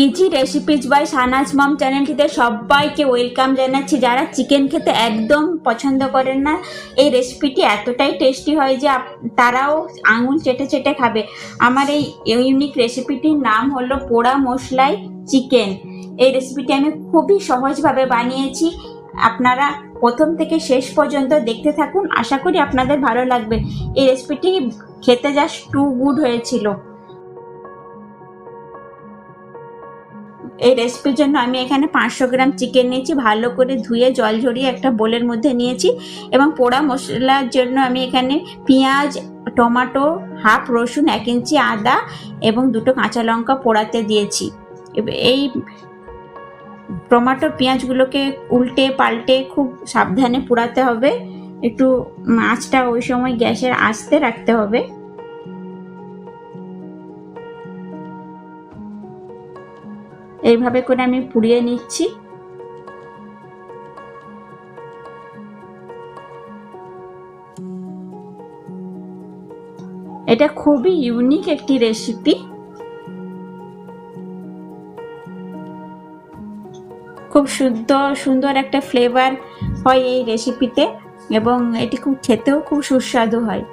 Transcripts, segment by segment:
Easy recipes by Shahnaz মম চ্যানেলটিতে সবাইকে welcome জানাচ্ছি। যারা চিকেন খেতে একদম পছন্দ করেন না, এই রেসিপিটি এতটাই টেস্টি হয় যে তারাও আঙুল চেটে চেটে খাবে। আমার এই ইউনিক রেসিপিটির নাম হলো পোড়া মশলাই চিকেন। এই রেসিপিটি আমি খুবই সহজভাবে বানিয়েছি। আপনারা প্রথম থেকে শেষ পর্যন্ত দেখতে থাকুন, আশা করি আপনাদের ভালো লাগবে। এই রেসিপিটি খেতে জাস্ট টু গুড হয়েছিল। এই রেসিপির জন্য আমি এখানে 500 গ্রাম চিকেন নিয়েছি, ভালো করে ধুয়ে জল ঝরিয়ে একটা বোলের মধ্যে নিয়েছি। এবং পোড়া মশলার জন্য আমি এখানে পেঁয়াজ, টমেটো, হাফ রসুন, 1 ইঞ্চি আদা এবং 2টো কাঁচা লঙ্কা পোড়াতে দিয়েছি। এই টমেটো পেঁয়াজগুলোকে উল্টে পাল্টে খুব সাবধানে পোড়াতে হবে। একটু আঁচটা ওই সময় গ্যাসের আস্তে রাখতে হবে। এইভাবে করে আমি পুড়িয়ে নিচ্ছি। এটা খুবই ইউনিক একটি রেসিপি। খুব সুন্দর একটা ফ্লেভার হয় এই রেসিপিতে এবং এটি খুব খেতেও খুব সুস্বাদু হয়।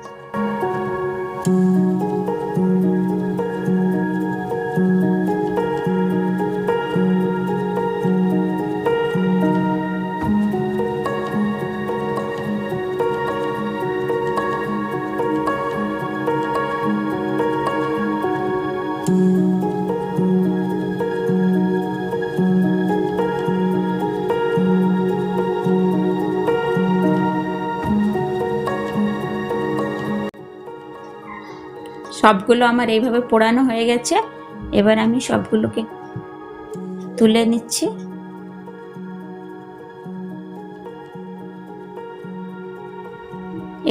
সবগুলো আমার এইভাবে পোড়ানো হয়ে গেছে। এবার আমি সবগুলোকে তুলে নিচ্ছি।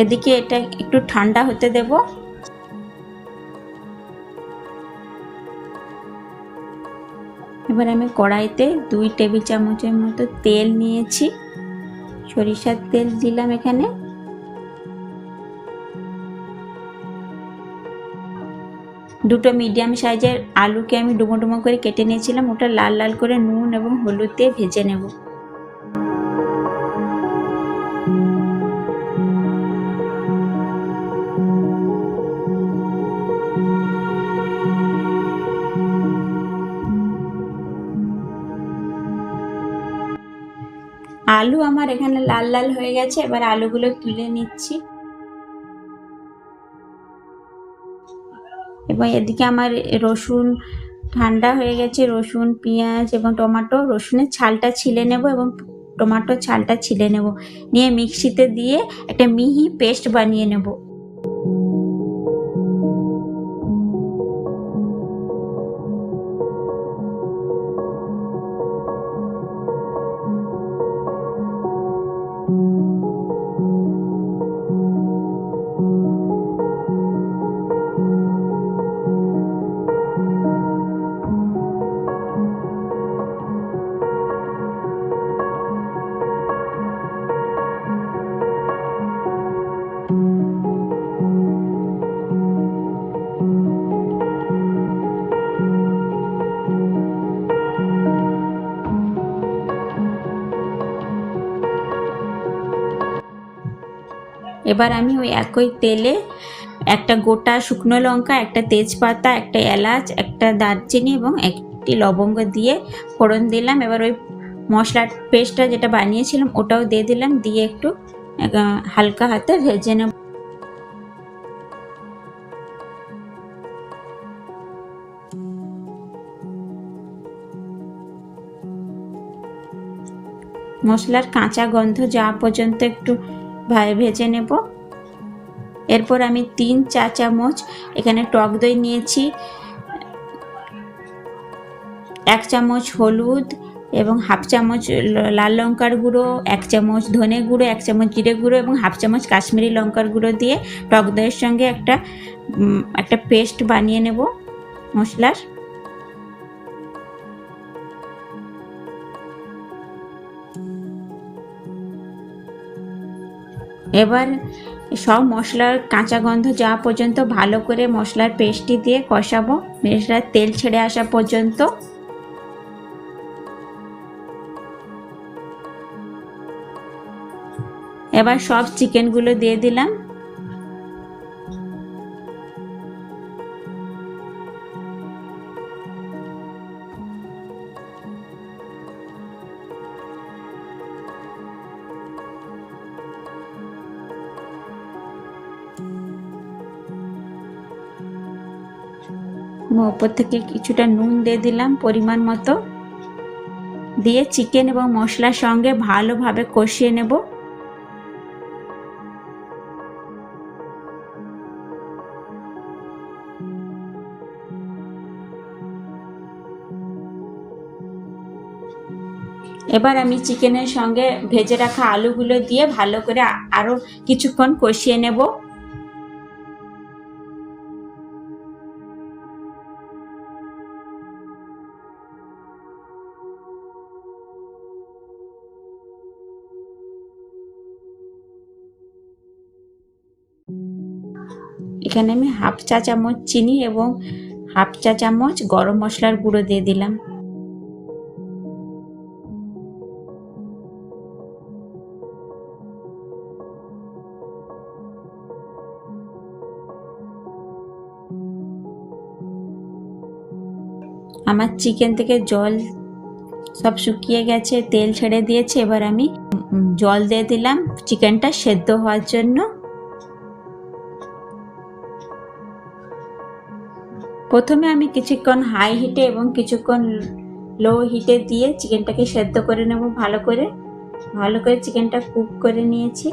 এদিকে এটা একটু ঠান্ডা হতে দেব। এবার আমি কড়াইতে 2 টেবিল চামচের মতো তেল নিয়েছি। সরিষার তেল দিলাম এখানে। দুটো মিডিয়াম সাইজের আলুকে আমি ডুমো ডুমো করে কেটে নিয়েছিলাম, ওটা লাল লাল করে নুন এবং হলুদ দিয়ে ভেজে নেব। আলু আমার এখানে লাল লাল হয়ে গেছে, এবার আলুগুলো তুলে নিচ্ছি। এবং এদিকে আমার রসুন ঠান্ডা হয়ে গেছে। রসুন, পেঁয়াজ এবং টমেটো, রসুনের ছালটা ছিলে নেব এবং টমেটোর ছালটা ছিলে নেব, নিয়ে মিক্সিতে দিয়ে একটা মিহি পেস্ট বানিয়ে নেব। এবার আমি ওই একই তেলে একটা গোটা শুকনো লঙ্কা, একটা তেজপাতা, একটা এলাচ, একটা দারচিনি এবং একটি লবঙ্গ দিয়ে ফোড়ন দিলাম। এবার ওই মশলার পেস্টটা যেটা বানিয়েছিলাম ওটাও দিয়ে দিলাম, দিয়ে একটু হালকা হাতে ভেজে নেব। মশলার কাঁচা গন্ধ যাওয়া পর্যন্ত একটু ভেজে নেব। এরপর আমি 3 চা চামচ এখানে টক দই নিয়েছি, 1 চামচ হলুদ এবং হাফ চামচ লাল লঙ্কার গুঁড়ো, 1 চামচ ধনে গুঁড়ো, 1 চামচ জিরে গুঁড়ো এবং হাফ চামচ কাশ্মীরি লঙ্কার গুঁড়ো দিয়ে টক দইয়ের সঙ্গে একটা পেস্ট বানিয়ে নেব মশলার। এবার সব মশলার কাঁচা গন্ধ যাওয়া পর্যন্ত ভালো করে মশলার পেস্টটি দিয়ে কষাবো, মশলার তেল ছেড়ে আসা পর্যন্ত। এবার সব চিকেনগুলো দিয়ে দিলাম। উপর থেকে কিছুটা নুন দিয়ে দিলাম পরিমাণ মতো, দিয়ে চিকেন এবং মশলার সঙ্গে ভালোভাবে কষিয়ে নেব। এবার আমি চিকেনের সঙ্গে ভেজে রাখা আলুগুলো দিয়ে ভালো করে আরো কিছুক্ষণ কষিয়ে নেব। এখানে আমি হাফ চা চামচ চিনি এবং হাফ চা চামচ গরম মশলার গুঁড়ো দিয়ে দিলাম। আমার চিকেন থেকে জল সব শুকিয়ে গেছে, তেল ছেড়ে দিয়েছে। এবার আমি জল দিয়ে দিলাম চিকেনটা সেদ্ধ হওয়ার জন্য। প্রথমে আমি কিছুক্ষণ হাই হিটে এবং কিছুক্ষণ লো হিটে দিয়ে চিকেনটাকে সেদ্ধ করে নেব। ভালো করে চিকেনটা কুক করে নিয়েছি।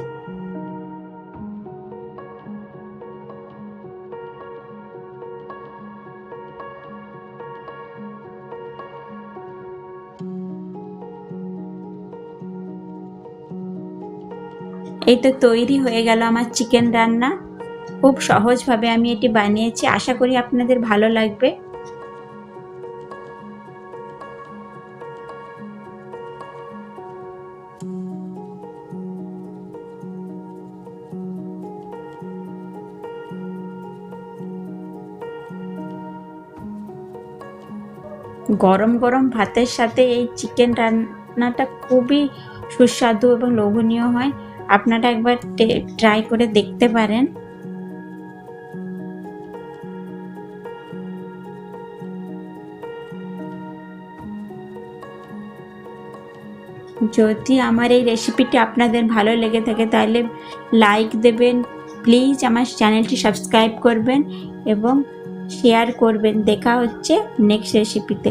এই তো তৈরি হয়ে গেল আমার চিকেন রান্না। খুব সহজভাবে আমি এটি বানিয়েছি, আশা করি আপনাদের ভালো লাগবে। গরম গরম ভাতের সাথে এই চিকেন রান্নাটা খুবই সুস্বাদু এবং লোভনীয় হয়। আপনারা একবার ট্রাই করে দেখতে পারেন। যদি আমার এই রেসিপিটি আপনাদের ভালো লেগে থাকে তাহলে লাইক দেবেন, প্লিজ আমার চ্যানেলটি সাবস্ক্রাইব করবেন এবং শেয়ার করবেন। দেখা হচ্ছে নেক্সট রেসিপিতে।